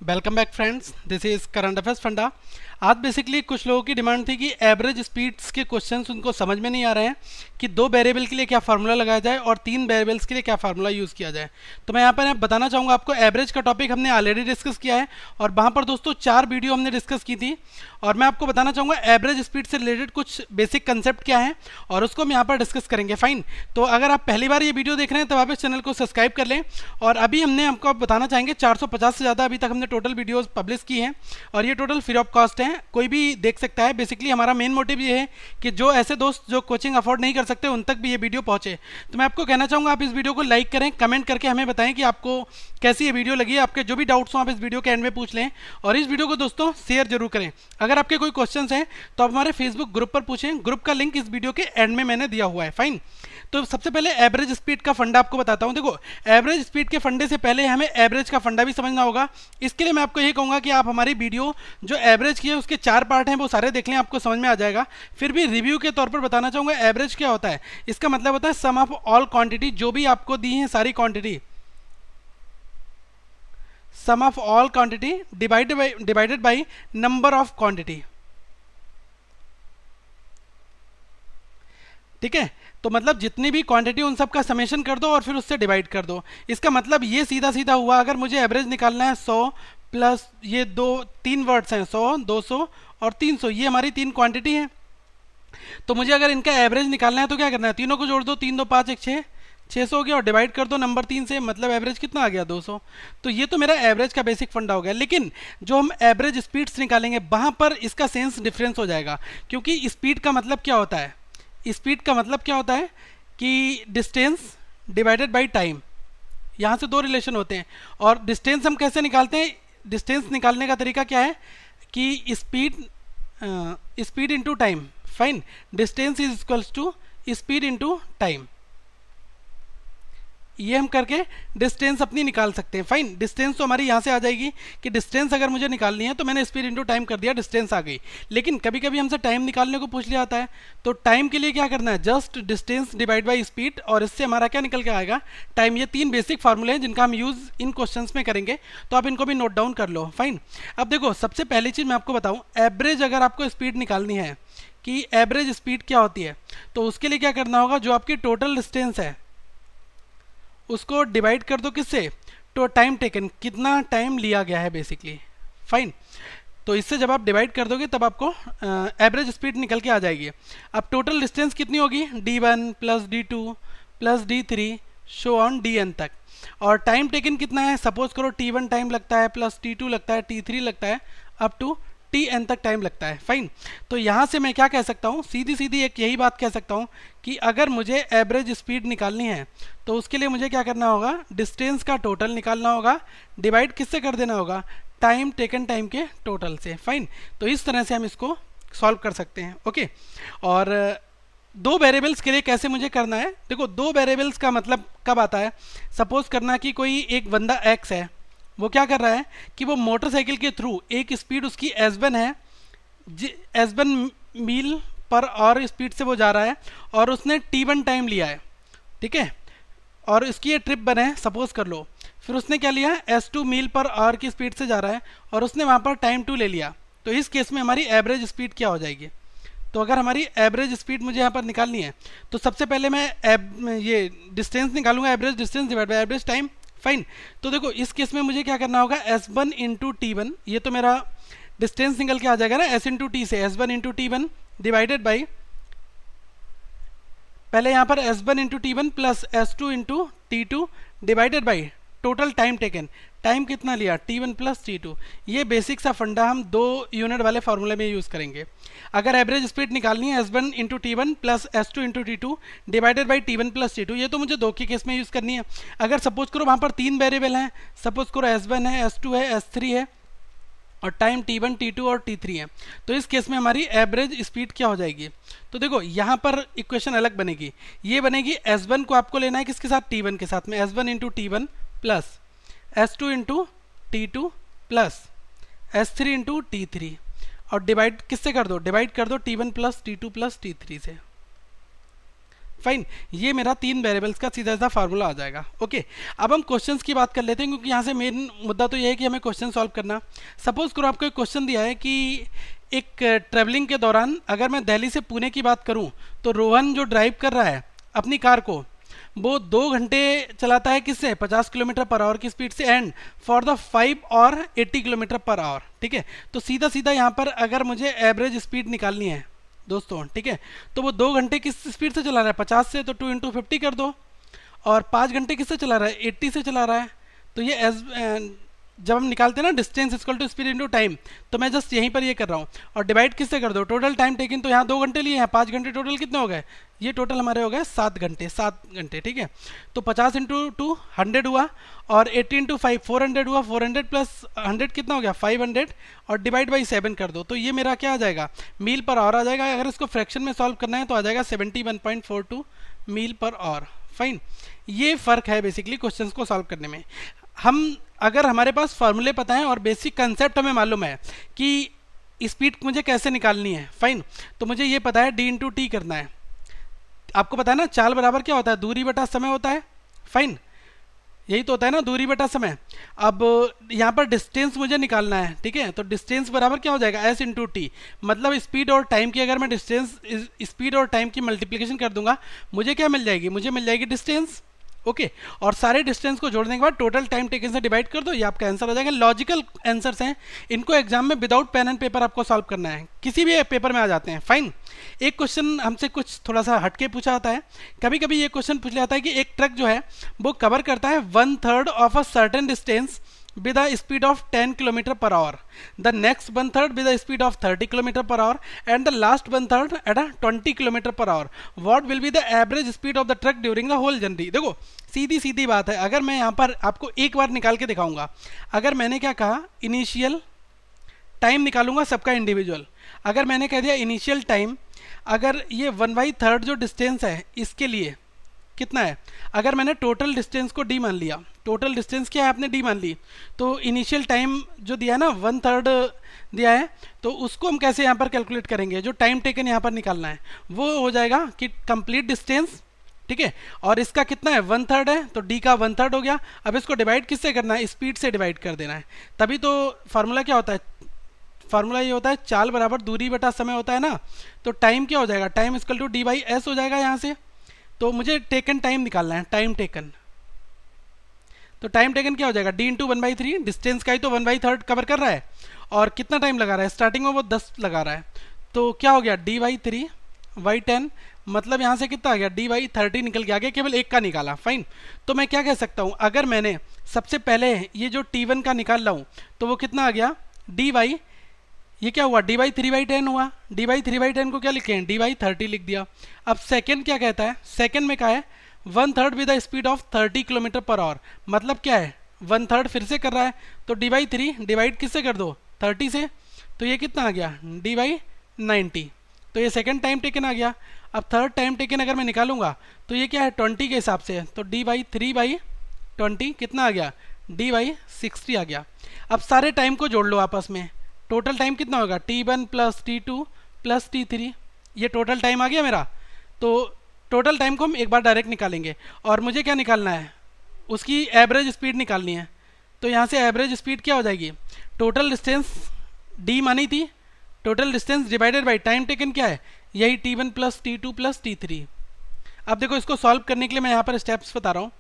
Welcome back friends, this is current affairs funda. आज basically कुछ लोगों की डिमांड थी कि एवरेज स्पीड्स के क्वेश्चंस उनको समझ में नहीं आ रहे हैं कि दो वेरिएबल के लिए क्या फार्मूला लगाया जाए और तीन वेरिएबल्स के लिए क्या फार्मूला यूज़ किया जाए। तो मैं यहाँ पर बताना चाहूँगा आपको, एवरेज का टॉपिक हमने ऑलरेडी डिस्कस किया है और वहाँ पर दोस्तों 4 वीडियो हमने डिस्कस की थी और मैं आपको बताना चाहूँगा एवरेज स्पीड से रिलेटेड कुछ बेसिक कंसेप्ट क्या है और उसको हम यहाँ पर डिस्कस करेंगे। फाइन, तो अगर आप पहली बार ये वीडियो देख रहे हैं तो आप इस चैनल को सब्सक्राइब कर लें। और अभी हमने आपको बताना चाहेंगे 450 से ज़्यादा अभी तक हमने टोटल वीडियोस पब्लिश की हैं और ये टोटल फ्री ऑफ कॉस्ट हैं, कोई भी देख सकता है। बेसिकली हमारा मेन मोटिव ये है कि जो ऐसे दोस्त जो कोचिंग अफोर्ड नहीं कर सकते उन तक भी ये वीडियो पहुंचे। तो मैं आपको कहना चाहूँगा आप इस वीडियो को लाइक करें, कमेंट करके हमें बताएं कि आपको कैसी ये वीडियो लगी। आपके जो भी डाउट्स हो आप इस वीडियो के एंड में पूछ लें और इस वीडियो को दोस्तों शेयर जरूर करें। अगर आपके कोई क्वेश्चंस हैं तो आप हमारे फेसबुक ग्रुप पर पूछें, ग्रुप का लिंक इस वीडियो के एंड में मैंने दिया हुआ है। फाइन, तो सबसे पहले एवरेज स्पीड का फंडा आपको बताता हूं। देखो, एवरेज स्पीड के फंडे से पहले हमें एवरेज का फंडा भी समझना होगा। इसके लिए मैं आपको ये कहूंगा कि आप हमारी वीडियो जो एवरेज की है उसके 4 पार्ट हैं वो सारे देख लें, आपको समझ में आ जाएगा। फिर भी रिव्यू के तौर पर बताना चाहूंगा एवरेज क्या होता है। इसका मतलब होता है सम ऑफ ऑल क्वांटिटी, जो भी आपको दी है सारी quantity, sum of all quantity divided by number of quantity. ठीक है, तो मतलब जितनी भी क्वांटिटी उन सब का समेशन कर दो और फिर उससे डिवाइड कर दो। इसका मतलब ये सीधा सीधा हुआ, अगर मुझे एवरेज निकालना है 100 प्लस ये तीन वर्ड्स हैं 100, 200 और 300, ये हमारी तीन क्वांटिटी है। तो मुझे अगर इनका एवरेज निकालना है तो क्या करना है, तीनों को जोड़ दो, 3 2 5 1 6, 600 हो गया और डिवाइड कर दो नंबर 3 से, मतलब एवरेज कितना आ गया 200। तो ये तो मेरा एवरेज का बेसिक फंडा हो गया। लेकिन जो हम एवरेज स्पीड्स निकालेंगे वहाँ पर इसका सेंस डिफरेंस हो जाएगा, क्योंकि स्पीड का मतलब क्या होता है, स्पीड का मतलब क्या होता है कि डिस्टेंस डिवाइडेड बाय टाइम। यहाँ से दो रिलेशन होते हैं और डिस्टेंस हम कैसे निकालते हैं, डिस्टेंस निकालने का तरीका क्या है कि speed into time. Fine, distance is equals to speed into time. ये हम करके डिस्टेंस अपनी निकाल सकते हैं। फाइन, डिस्टेंस तो हमारी यहाँ से आ जाएगी कि डिस्टेंस अगर मुझे निकालनी है तो मैंने स्पीड इनटू टाइम कर दिया, डिस्टेंस आ गई। लेकिन कभी कभी हमसे टाइम निकालने को पूछ लिया जाता है, तो टाइम के लिए क्या करना है, just distance divide by speed और इससे हमारा क्या निकल के आएगा, टाइम। ये 3 बेसिक फार्मूले हैं जिनका हम यूज़ इन क्वेश्चन में करेंगे, तो आप इनको भी नोट डाउन कर लो। फाइन, अब देखो सबसे पहली चीज़ मैं आपको बताऊँ, एवरेज अगर आपको स्पीड निकालनी है कि एवरेज स्पीड क्या होती है, तो उसके लिए क्या करना होगा, जो आपकी टोटल डिस्टेंस है उसको डिवाइड कर दो किससे, तो टाइम टेकन, कितना टाइम लिया गया है बेसिकली। फाइन, तो इससे जब आप डिवाइड कर दोगे तब आपको एवरेज स्पीड निकल के आ जाएगी। अब टोटल डिस्टेंस कितनी होगी, d1 plus d2 plus d3 show on dn तक। और टाइम टेकन कितना है, सपोज करो t1 टाइम लगता है प्लस t2 लगता है, t3 लगता है, अप टू tn तक टाइम लगता है। फाइन, तो यहाँ से मैं क्या कह सकता हूँ, सीधी सीधी एक यही बात कह सकता हूँ कि अगर मुझे एवरेज स्पीड निकालनी है तो उसके लिए मुझे क्या करना होगा, डिस्टेंस का टोटल निकालना होगा, डिवाइड किससे कर देना होगा, टाइम टेकन टाइम के टोटल से। फाइन, तो इस तरह से हम इसको सॉल्व कर सकते हैं। ओके, और दो वेरिएबल्स के लिए कैसे मुझे करना है, देखो दो वेरिएबल्स का मतलब कब आता है, सपोज करना कि कोई एक बंदा x है, वो क्या कर रहा है कि वो मोटरसाइकिल के थ्रू एक स्पीड उसकी S1 है, S1 मील पर आवर स्पीड से वो जा रहा है और उसने T1 टाइम लिया है। ठीक है, और इसकी ये ट्रिप बने सपोज कर लो, फिर उसने क्या लिया, S2 मील पर आवर की स्पीड से जा रहा है और उसने वहाँ पर टाइम 2 ले लिया। तो इस केस में हमारी एवरेज स्पीड क्या हो जाएगी, तो अगर हमारी एवरेज स्पीड मुझे यहाँ पर निकालनी है तो सबसे पहले मैं ये डिस्टेंस निकालूंगा, average distance divide by average time. Fine, तो देखो इस केस में मुझे क्या करना होगा, S1 इंटू T1, ये तो मेरा डिस्टेंस निकल के आ जाएगा ना, S इंटू टी से, S1 into T1 divided by, पहले यहाँ पर S1 into T1 plus S2 into T2 divided by total time taken, time कितना लिया, T1 प्लस T2। ये बेसिक सा फंडा हम 2 यूनिट वाले फार्मूले में यूज़ करेंगे। अगर एवरेज स्पीड निकालनी है S1 into T1 plus S2 into T2 divided by T1 plus T2, ये तो मुझे 2 के केस में यूज़ करनी है। अगर सपोज करो वहाँ पर 3 वेरिएबल हैं, सपोज करो S1 है, S2 है, S3 है और टाइम T1 T2 और T3 है, तो इस केस में हमारी एवरेज स्पीड क्या हो जाएगी, तो देखो यहाँ पर इक्वेशन अलग बनेगी। ये बनेगी S1 को आपको लेना है किसके साथ, T1 के साथ में, S1 into T1 plus S2 into T2 plus S3 into T3 और डिवाइड किससे कर दो, डिवाइड कर दो T1 plus T2 plus T3 से। फाइन, ये मेरा 3 वेरिएबल्स का सीधा सीधा फार्मूला आ जाएगा। ओके, अब हम क्वेश्चंस की बात कर लेते हैं, क्योंकि यहाँ से मेन मुद्दा तो ये है कि हमें क्वेश्चन सॉल्व करना। सपोज करो आपको एक क्वेश्चन दिया है कि एक ट्रैवलिंग के दौरान अगर मैं दिल्ली से पुणे की बात करूँ तो रोहन जो ड्राइव कर रहा है अपनी कार को, वो 2 घंटे चलाता है किससे, 50 किलोमीटर पर आवर की स्पीड से, एंड फॉर द 5 और 80 किलोमीटर पर आवर। ठीक है, तो सीधा सीधा यहाँ पर अगर मुझे एवरेज स्पीड निकालनी है दोस्तों, ठीक है, तो वो 2 घंटे किस स्पीड से चला रहा है, 50 से, तो 2 × 50 कर दो, और 5 घंटे किससे चला रहा है, 80 से चला रहा है। तो ये जब हम निकालते हैं ना distance equal to speed into time, तो मैं जस्ट यहीं पर ये कर रहा हूँ, और डिवाइड किससे कर दो, टोटल टाइम टेकिन, तो यहाँ 2 घंटे लिए, यहाँ 5 घंटे, टोटल कितने हो गए, ये टोटल हमारे हो गए 7 घंटे, 7 घंटे। ठीक है, तो 50 × 2 100 हुआ, और 80 × 5 400 हुआ, 400 प्लस 100 कितना हो गया 500, और डिवाइड बाई 7 कर दो, तो ये मेरा क्या आ जाएगा, मील पर आवर आ जाएगा। अगर इसको फ्रैक्शन में सॉल्व करना है तो आ जाएगा 71.42 मील पर आवर। फाइन, ये फ़र्क है बेसिकली क्वेश्चंस को सॉल्व करने में। हम अगर हमारे पास फार्मूले पता है और बेसिक कंसेप्ट हमें मालूम है कि स्पीड मुझे कैसे निकालनी है, फाइन, तो मुझे ये पता है d × t करना है। आपको पता है ना चाल बराबर क्या होता है, दूरी बटा समय होता है। फाइन, यही तो होता है ना, दूरी बटा समय। अब यहाँ पर डिस्टेंस मुझे निकालना है, ठीक है, तो डिस्टेंस बराबर क्या हो जाएगा, s × t, मतलब स्पीड और टाइम की अगर मैं डिस्टेंस स्पीड और टाइम की मल्टीप्लिकेशन कर दूंगा, मुझे क्या मिल जाएगी, मुझे मिल जाएगी डिस्टेंस। ओके, और सारे डिस्टेंस को जोड़ने के बाद टोटल टाइम टेकन से डिवाइड कर दो, ये आपका आंसर हो जाएगा। लॉजिकल आंसर्स हैं, इनको एग्जाम में विदाउट पेन एंड पेपर आपको सॉल्व करना है, किसी भी पेपर में आ जाते हैं। फाइन, एक क्वेश्चन हमसे कुछ थोड़ा सा हटके पूछा जाता है, कभी कभी ये क्वेश्चन पूछ जाता है कि एक ट्रक जो है वो कवर करता है 1/3 of a certain distance with a speed of 10 km per hour, the next 1/3 with a speed of 30 km per hour, and the last 1/3 at a 20 km per hour. What will be the average speed of the truck during the whole journey? देखो सीधी सीधी बात है, अगर मैं यहाँ पर आपको एक बार निकाल के दिखाऊंगा, अगर मैंने क्या कहा इनिशियल टाइम निकालूंगा सबका इंडिविजुअल, अगर मैंने कह दिया इनिशियल टाइम, अगर ये 1/3 जो डिस्टेंस है इसके लिए कितना है, अगर मैंने टोटल डिस्टेंस को डी मान लिया, टोटल डिस्टेंस क्या है आपने डी मान ली, तो इनिशियल टाइम जो दिया है ना 1/3 दिया है, तो उसको हम कैसे यहाँ पर कैलकुलेट करेंगे, जो टाइम टेकन यहाँ पर निकालना है वो हो जाएगा कि कंप्लीट डिस्टेंस, ठीक है, और इसका कितना है 1/3 है, तो डी का 1/3 हो गया। अब इसको डिवाइड किससे करना है, स्पीड से डिवाइड कर देना है, तभी तो फार्मूला क्या होता है, फार्मूला ये होता है चाल बराबर दूरी बटा समय होता है ना, तो टाइम क्या हो जाएगा, टाइम इक्वल टू d/s हो जाएगा यहाँ से। तो मुझे टेकन टाइम निकालना है, टाइम टेकन, तो टाइम टेकन क्या हो जाएगा d × 1/3, डिस्टेंस का ही तो 1/3 कवर कर रहा है, और कितना टाइम लगा रहा है, स्टार्टिंग में वो 10 लगा रहा है, तो क्या हो गया d/3/10, मतलब यहाँ से कितना आ गया d/30 निकल के आ गया, केवल एक का निकाला। फाइन, तो मैं क्या कह सकता हूँ, अगर मैंने सबसे पहले ये जो t1 का निकाल रहा हूँ तो वो कितना आ गया ये क्या हुआ d/3/10 हुआ, d/3/10 को क्या लिखे हैं d/30 लिख दिया। अब सेकंड क्या कहता है, सेकंड में क्या है 1/3 with the speed of 30 kilometre per hour, मतलब क्या है 1/3 फिर से कर रहा है, तो d/3 डिवाइड किससे कर दो 30 से, तो ये कितना आ गया d/90, तो ये सेकंड टाइम टेकन आ गया। अब थर्ड टाइम टेकन अगर मैं निकालूंगा तो ये क्या है 20 के हिसाब से, तो d/3/20 कितना आ गया d/60 आ गया। अब सारे टाइम को जोड़ लो आपस में, टोटल टाइम कितना होगा t1 + t2 + t3, ये टोटल टाइम आ गया मेरा। तो टोटल टाइम को हम एक बार डायरेक्ट निकालेंगे, और मुझे क्या निकालना है, उसकी एवरेज स्पीड निकालनी है। तो यहाँ से एवरेज स्पीड क्या हो जाएगी, टोटल डिस्टेंस d मानी थी, total distance divided by time taken क्या है, यही t1 + t2 + t3। अब देखो इसको सॉल्व करने के लिए मैं यहाँ पर स्टेप्स बता रहा हूँ।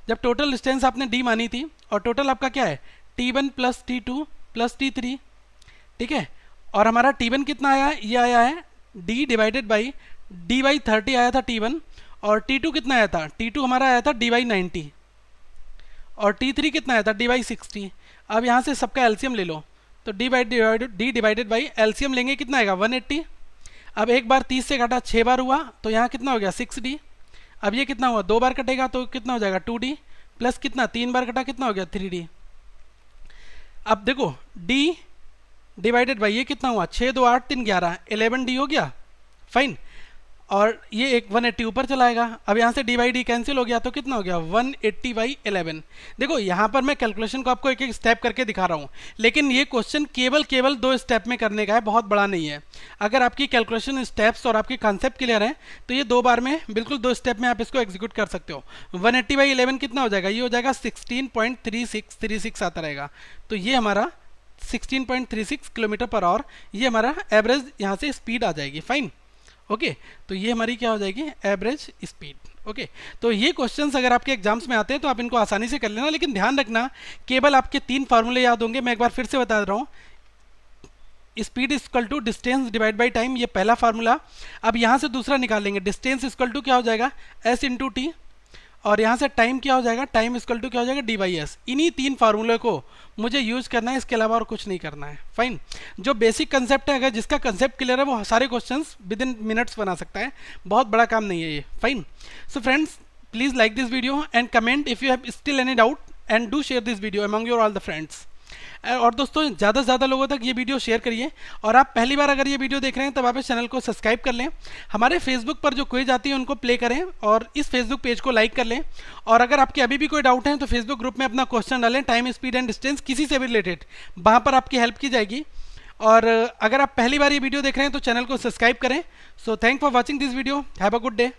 जब टोटल डिस्टेंस आपने d मानी थी और टोटल आपका क्या है t1 + t2 + t3, ठीक है, और हमारा t1 कितना आया, ये आया है d/30 आया था t1, और t2 कितना आया था, t2 हमारा आया था d/90, और t3 कितना आया था d/60। अब यहाँ से सबका एलसीएम ले लो, तो d/बाई एलसीएम लेंगे कितना आएगा 180। अब एक बार 30 से काटा 6 बार हुआ, तो यहाँ कितना हो गया 6d। अब ये कितना हुआ 2 बार कटेगा, तो कितना हो जाएगा 2d, प्लस कितना 3 बार कटा कितना हो गया 3d। अब देखो d/बाई ये कितना हुआ 6 2 8 3 11 11d हो गया। फाइन, और ये एक 180 ऊपर चलाएगा। अब यहाँ से डी बाई डी कैंसिल हो गया तो कितना हो गया 180/11। देखो यहाँ पर मैं कैलकुलेशन को आपको एक एक स्टेप करके दिखा रहा हूँ, लेकिन ये क्वेश्चन केवल 2 स्टेप में करने का है, बहुत बड़ा नहीं है। अगर आपकी कैलकुलेशन स्टेप्स और आपकी कॉन्सेप्ट क्लियर है तो ये 2 बार में बिल्कुल 2 स्टेप में आप इसको एग्जीक्यूट कर सकते हो। 180/11 कितना हो जाएगा, ये हो जाएगा 16.3636 आता रहेगा। तो ये हमारा 16.36 किलोमीटर पर आवर, ये हमारा एवरेज यहाँ से स्पीड आ जाएगी। फाइन, ओके तो ये हमारी क्या हो जाएगी एवरेज स्पीड। ओके तो ये क्वेश्चंस अगर आपके एग्जाम्स में आते हैं तो आप इनको आसानी से कर लेना, लेकिन ध्यान रखना केवल आपके 3 फार्मूले याद होंगे। मैं एक बार फिर से बता रहा हूँ, speed equal to distance divide by time, ये पहला फार्मूला। अब यहाँ से दूसरा निकालेंगे, डिस्टेंस इक्वल टू क्या हो जाएगा s इंटू टी, और यहाँ से टाइम क्या हो जाएगा, टाइम इक्वल टू क्या हो जाएगा d/s। इन्हीं 3 फार्मूले को मुझे यूज करना है, इसके अलावा और कुछ नहीं करना है। फाइन, जो बेसिक कंसेप्ट है, अगर जिसका कंसेप्ट क्लियर है वो सारे क्वेश्चंस विद इन मिनट्स बना सकता है, बहुत बड़ा काम नहीं है ये। Fine, so friends please like this video and comment if you have still any doubt and do share this video among your all the friends. और दोस्तों ज़्यादा से ज़्यादा लोगों तक ये वीडियो शेयर करिए, और आप पहली बार अगर ये वीडियो देख रहे हैं तब आप इस चैनल को सब्सक्राइब कर लें। हमारे फेसबुक पर जो क्विज आती है उनको प्ले करें और इस फेसबुक पेज को लाइक कर लें। और अगर आपके अभी भी कोई डाउट है तो फेसबुक ग्रुप में अपना क्वेश्चन डालें, टाइम स्पीड एंड डिस्टेंस किसी से भी रिलेटेड, वहाँ पर आपकी हेल्प की जाएगी। और अगर आप पहली बार ये वीडियो देख रहे हैं तो चैनल को सब्सक्राइब करें। So thank for watching this video, have a good day.